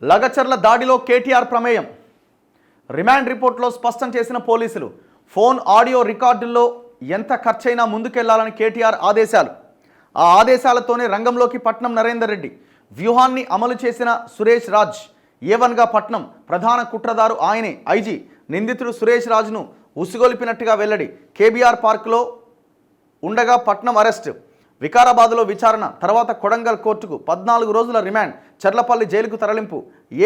లగచర్ల దాడిలో కేటీఆర్ ప్రమేయం రిమాండ్ రిపోర్ట్లో స్పష్టం చేసిన పోలీసులు ఫోన్ ఆడియో రికార్డుల్లో ఎంత ఖర్చైనా ముందుకెళ్లాలని కేటీఆర్ ఆదేశాలు. ఆ ఆదేశాలతోనే రంగంలోకి పట్నం నరేందర్ రెడ్డి. వ్యూహాన్ని అమలు చేసిన సురేష్ రాజ్ ఏవన్గా పట్నం. ప్రధాన కుట్రదారు ఆయనే. ఐజీ నిందితుడు సురేష్ రాజ్ను ఉసిగొలిపినట్టుగా వెల్లడి. కేబీఆర్ పార్కులో ఉండగా పట్నం అరెస్ట్. వికారాబాద్లో విచారణ తర్వాత కొడంగల్ కోర్టుకు 14 రోజుల రిమాండ్. చర్లపల్లి జైలుకు తరలింపు.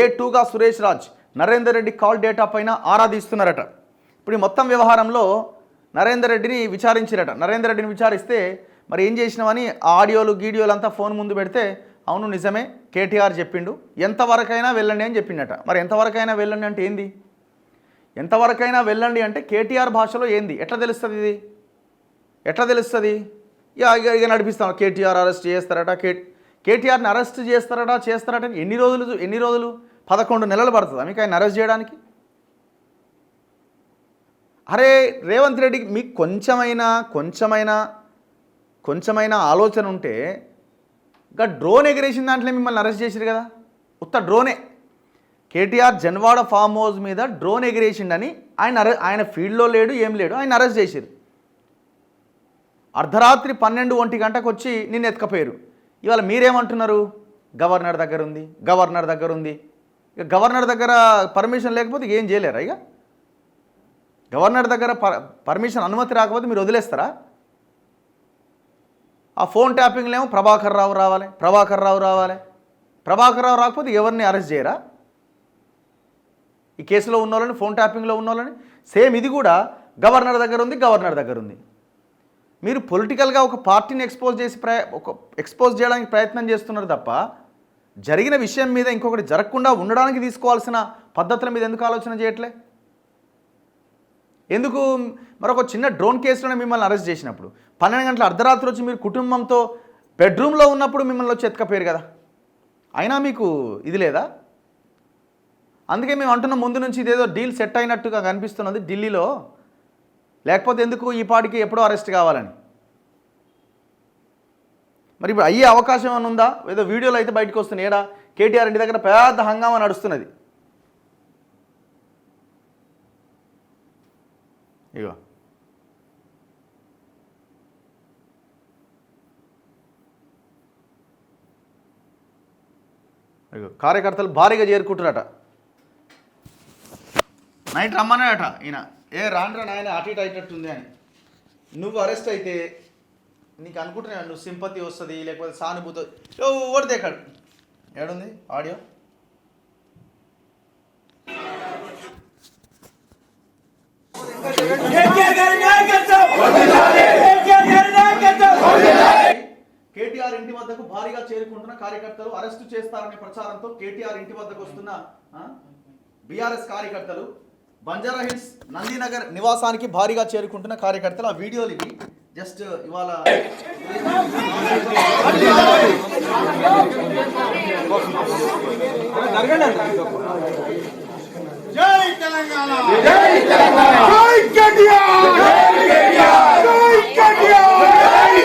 A2గా సురేష్ రాజ్. నరేందర్ రెడ్డి కాల్ డేటా పైన ఆరాధిస్తున్నారట. ఇప్పుడు ఈ మొత్తం వ్యవహారంలో నరేందర్ రెడ్డిని విచారించారట. నరేందర్ రెడ్డిని విచారిస్తే మరి ఏం చేసినామని ఆడియోలు గీడియోలు అంతా ఫోన్ ముందు పెడితే అవును నిజమే కేటీఆర్ చెప్పిండు, ఎంతవరకైనా వెళ్ళండి అని చెప్పిండట. మరి ఎంతవరకైనా వెళ్ళండి అంటే ఏంది? ఎంతవరకైనా వెళ్ళండి అంటే కేటీఆర్ భాషలో ఏంది? ఎట్లా తెలుస్తుంది ఇది? ఎట్లా తెలుస్తుంది? ఇక నడిపిస్తాం. కేటీఆర్ అరెస్ట్ చేస్తారట, కేటీఆర్ని అరెస్ట్ చేస్తారట. ఎన్ని రోజులు 11 నెలలు పడుతుందా మీకు ఆయన అరెస్ట్ చేయడానికి? అరే రేవంత్ రెడ్డికి మీకు కొంచెమైనా ఆలోచన ఉంటే ఇంకా డ్రోన్ ఎగిరేసిన దాంట్లో మిమ్మల్ని అరెస్ట్ చేసిరు కదా. ఉత్త డ్రోనే. కేటీఆర్ జన్వాడ ఫామ్ హౌస్ మీద డ్రోన్ ఎగిరేసిండని ఆయన ఫీల్డ్లో లేడు, ఏం లేడు, ఆయన అరెస్ట్ చేసిరు. అర్ధరాత్రి 12-1 గంటకు వచ్చి నిన్ను ఎత్తుకపోయారు. ఇవాళ మీరేమంటున్నారు? గవర్నర్ దగ్గర ఉంది. ఇక గవర్నర్ దగ్గర పర్మిషన్ లేకపోతే ఏం చేయలేరా? ఇక గవర్నర్ దగ్గర పర్మిషన్ అనుమతి రాకపోతే మీరు వదిలేస్తారా? ఆ ఫోన్ ట్యాపింగ్లో ఏమో ప్రభాకర్ రావు రావాలి. ప్రభాకర్ రావు రాకపోతే ఎవరిని అరెస్ట్ చేయరా? ఈ కేసులో ఉన్న వాళ్ళని, ఫోన్ ట్యాపింగ్లో ఉన్న వాళ్ళని. సేమ్ ఇది కూడా గవర్నర్ దగ్గర ఉంది. మీరు పొలిటికల్గా ఒక పార్టీని ఎక్స్పోజ్ చేయడానికి ప్రయత్నం చేస్తున్నారు తప్ప జరిగిన విషయం మీద ఇంకొకటి జరగకుండా ఉండడానికి తీసుకోవాల్సిన పద్ధతుల మీద ఎందుకు ఆలోచన చేయట్లే? ఎందుకు? మరొక చిన్న డ్రోన్ కేసులోనే మిమ్మల్ని అరెస్ట్ చేసినప్పుడు 12 గంటల అర్ధరాత్రి వచ్చి మీరు కుటుంబంతో బెడ్రూమ్లో ఉన్నప్పుడు మిమ్మల్ని వచ్చి ఎత్తుకపోయారు కదా. అయినా మీకు ఇది లేదా? అందుకే మేము అంటున్నాం ముందు నుంచి ఇదేదో డీల్ సెట్ అయినట్టుగా కనిపిస్తున్నది ఢిల్లీలో. లేకపోతే ఎందుకు ఈ పాటికి ఎప్పుడో అరెస్ట్ కావాలని? మరి ఇప్పుడు అయ్యే అవకాశం ఏమైనా ఉందా? ఏదో వీడియోలో అయితే బయటకు వస్తున్నాయి. ఏడా కేటీఆర్ ఇంటి దగ్గర పెద్ద హంగామా నడుస్తున్నది. ఇగో కార్యకర్తలు భారీగా చేరుకుంటున్నారట. నైట్ రమ్మన్నాడట ఈయన. రాండ్రా నాయన అటు ఇటు అయినట్టుంది అని. నువ్వు అరెస్ట్ అయితే నీకు అనుకుంటున్నా నువ్వు సింపతి వస్తుంది, లేకపోతే సానుభూతి ఓడితే ఎక్కడ ఏడుంది ఆడియో? కేటీఆర్ ఇంటి వద్దకు భారీగా చేరుకుంటున్న కార్యకర్తలు. అరెస్టు చేస్తారనే ప్రచారంతో కేటీఆర్ ఇంటి వద్దకు వస్తున్న బీఆర్ఎస్ కార్యకర్తలు. బంజారాహిల్స్ నందినగర్ నివాసానికి భారీగా చేరుకుంటున్న కార్యకర్తలు. ఆ వీడియోలు ఇవి. జస్ట్ ఇవాళ జై తెలంగాణ, జై తెలంగాణ, జై కేటీఆర్, జై కేటీఆర్, జై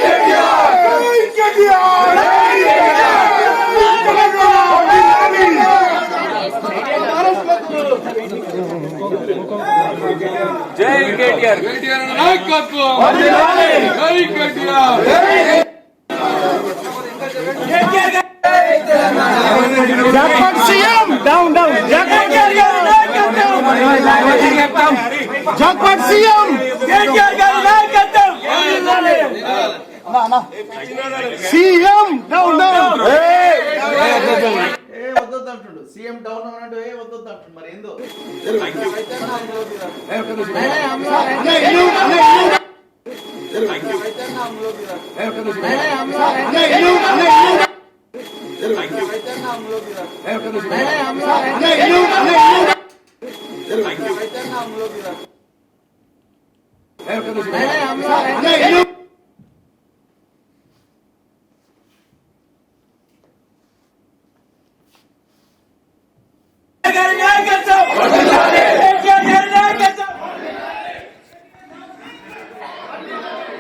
కేటీఆర్, జై కేటీఆర్, జై కేటీఆర్, జై కేటీఆర్, కేటీఆర్ నాయకత్వం, జై KTR, jackpot CM down jackpot CM KTR గారి నాయకత్వం, సీఎం డౌన్ వద్దంటుండు. సీఎం డౌన్ అన్నట్టు వద్దంటుండు. మరి ఏందో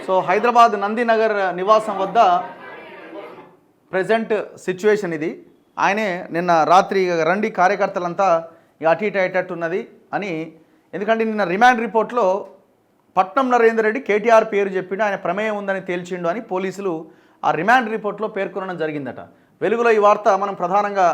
సో హైదరాబాద్ నందినగర్ నివాసం వద్ద ప్రెజెంట్ సిచ్యువేషన్ ఇది. ఆయనే నిన్న రాత్రి రండి కార్యకర్తలంతా ఇక అటు ఇటు అయ్యేటట్టున్నది అని, ఎందుకంటే నిన్న రిమాండ్ రిపోర్ట్లో పట్నం నరేందర్ రెడ్డి కేటీఆర్ పేరు చెప్పిండు, ఆయన ప్రమేయం ఉందని తేల్చిండు అని పోలీసులు ఆ రిమాండ్ రిపోర్ట్లో పేర్కొనడం జరిగిందట. వెలుగులో ఈ వార్త మనం ప్రధానంగా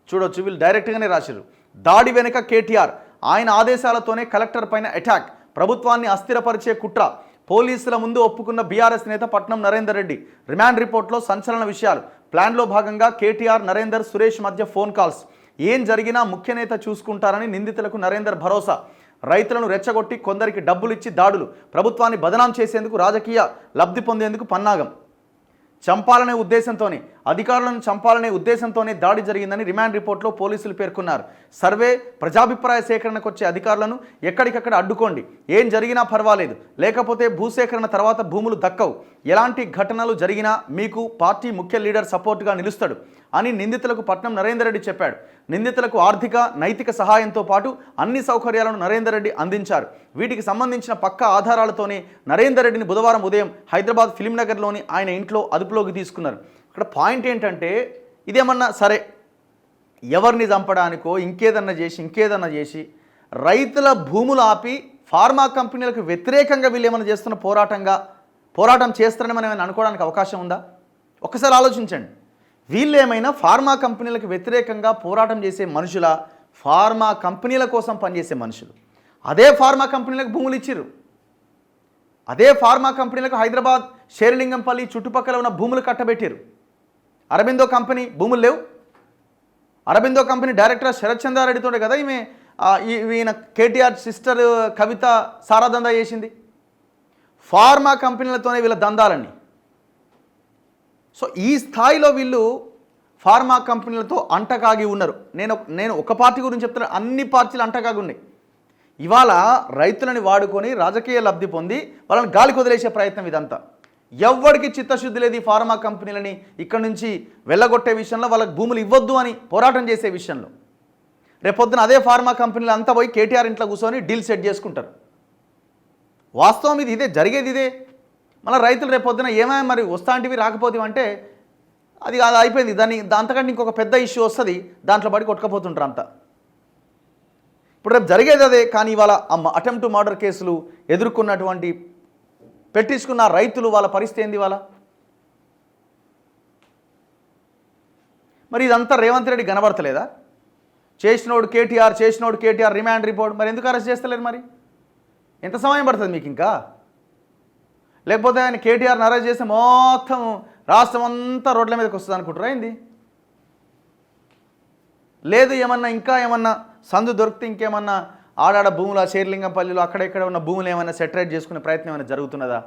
చూడొచ్చు. వీళ్ళు డైరెక్ట్గానే రాశారు. దాడి వెనుక కేటీఆర్, ఆయన ఆదేశాలతోనే కలెక్టర్ పైన అటాక్, ప్రభుత్వాన్ని అస్థిరపరిచే కుట్ర, పోలీసుల ముందు ఒప్పుకున్న బీఆర్ఎస్ నేత పట్నం నరేందర్ రెడ్డి. రిమాండ్ రిపోర్ట్లో సంచలన విషయాలు. ప్లాన్లో భాగంగా కేటీఆర్, నరేందర్, సురేష్ మధ్య ఫోన్ కాల్స్. ఏం జరిగినా ముఖ్య నేత చూసుకుంటారని నిందితులకు నరేందర్ భరోసా. రైతులను రెచ్చగొట్టి కొందరికి డబ్బులు ఇచ్చి దాడులు, ప్రభుత్వాన్ని బదనాం చేసేందుకు, రాజకీయ లబ్ధి పొందేందుకు పన్నాగం. చంపాలనే ఉద్దేశంతోనే, అధికారులను చంపాలనే ఉద్దేశంతోనే దాడి జరిగిందని రిమాండ్ రిపోర్ట్లో పోలీసులు పేర్కొన్నారు. సర్వే, ప్రజాభిప్రాయ సేకరణకు వచ్చే అధికారులను ఎక్కడికక్కడ అడ్డుకోండి, ఏం జరిగినా పర్వాలేదు, లేకపోతే భూసేకరణ తర్వాత భూములు దక్కవు, ఎలాంటి ఘటనలు జరిగినా మీకు పార్టీ ముఖ్య లీడర్ సపోర్టుగా నిలుస్తాడు అని నిందితులకు పట్నం నరేందర్ రెడ్డి చెప్పాడు. నిందితులకు ఆర్థిక, నైతిక సహాయంతో పాటు అన్ని సౌకర్యాలను నరేందర్ రెడ్డి అందించారు. వీటికి సంబంధించిన పక్కా ఆధారాలతోనే నరేందర్ రెడ్డిని బుధవారం ఉదయం హైదరాబాద్ ఫిలింనగర్లోని ఆయన ఇంట్లో అదుపులోకి తీసుకున్నారు. ఇక్కడ పాయింట్ ఏంటంటే, ఇదేమన్నా సరే ఎవరిని చంపడానికో ఇంకేదన్నా చేసి రైతుల భూములు ఆపి ఫార్మా కంపెనీలకు వ్యతిరేకంగా వీళ్ళు ఏమైనా చేస్తున్న పోరాటం చేస్తారని మనం ఏమైనా అనుకోవడానికి అవకాశం ఉందా? ఒక్కసారి ఆలోచించండి. వీళ్ళు ఏమైనా ఫార్మా కంపెనీలకు వ్యతిరేకంగా పోరాటం చేసే మనుషుల, ఫార్మా కంపెనీల కోసం పనిచేసే మనుషులు. అదే ఫార్మా కంపెనీలకు భూములు ఇచ్చిర్రు, అదే ఫార్మా కంపెనీలకు హైదరాబాద్, షేర్లింగంపల్లి చుట్టుపక్కల ఉన్న భూములు కట్టబెట్టారు. అరబిందో కంపెనీ భూములు లేవు. అరబిందో కంపెనీ డైరెక్టర్ శరత్ చంద్రారెడ్డితోనే కదా ఈయన కేటీఆర్ సిస్టర్ కవిత సారాదందా చేసింది. ఫార్మా కంపెనీలతోనే వీళ్ళ దందాలన్నీ. సో ఈ స్థాయిలో వీళ్ళు ఫార్మా కంపెనీలతో అంటకాగి ఉన్నారు. నేను ఒక పార్టీ గురించి చెప్తున్నా, అన్ని పార్టీలు అంటకాగి ఉన్నాయి. ఇవాళ రైతులని వాడుకొని రాజకీయ లబ్ధి పొంది వాళ్ళని గాలికి వదిలేసే ప్రయత్నం ఇదంతా. ఎవ్వడికి చిత్తశుద్ధి లేదు ఈ ఫార్మా కంపెనీలని ఇక్కడి నుంచి వెళ్ళగొట్టే విషయంలో, వాళ్ళకి భూములు ఇవ్వద్దు అని పోరాటం చేసే విషయంలో. రేపొద్దున అదే ఫార్మా కంపెనీలు అంతా పోయి కేటీఆర్ ఇంట్లో కూర్చొని డీల్ సెట్ చేసుకుంటారు. వాస్తవం ఇదే జరిగేది ఇదే. మళ్ళీ రైతులు రేపొద్దున ఏమైనా మరి వస్తాంటివి రాకపోతేవి అంటే అది అయిపోయింది. దాంతకంటే ఇంకొక పెద్ద ఇష్యూ వస్తుంది, దాంట్లో పడి కొట్టుకపోతుంటారు అంతా. ఇప్పుడు రేపు జరిగేది అదే. కానీ ఇవాళ అటెంప్ట్ మర్డర్ కేసులు ఎదుర్కొన్నటువంటి పెట్టించుకున్న రైతులు వాళ్ళ పరిస్థితి ఏంది ఇవాళ? మరి ఇదంతా రేవంత్ రెడ్డి కనబడతలేదా? చేసినోడు కేటీఆర్ రిమాండ్ రిపోర్ట్, మరి ఎందుకు అరెస్ట్ చేస్తలేరు? మరి ఎంత సమయం పడుతుంది మీకు ఇంకా? లేకపోతే ఆయన కేటీఆర్ని అరెస్ట్ చేస్తే మొత్తం రాష్ట్రం అంతా రోడ్ల మీదకి వస్తుంది అనుకుంటారా ఏంది? లేదు ఇంకా ఏమన్నా సందు దొరికితే ఇంకేమన్నా ఆడాడ భూముల షేర్లింగంపల్లిలో అక్కడెక్కడ ఉన్న భూములు ఏమైనా సెటరేట్ చేసుకునే ప్రయత్నం ఏమైనా జరుగుతున్నదా?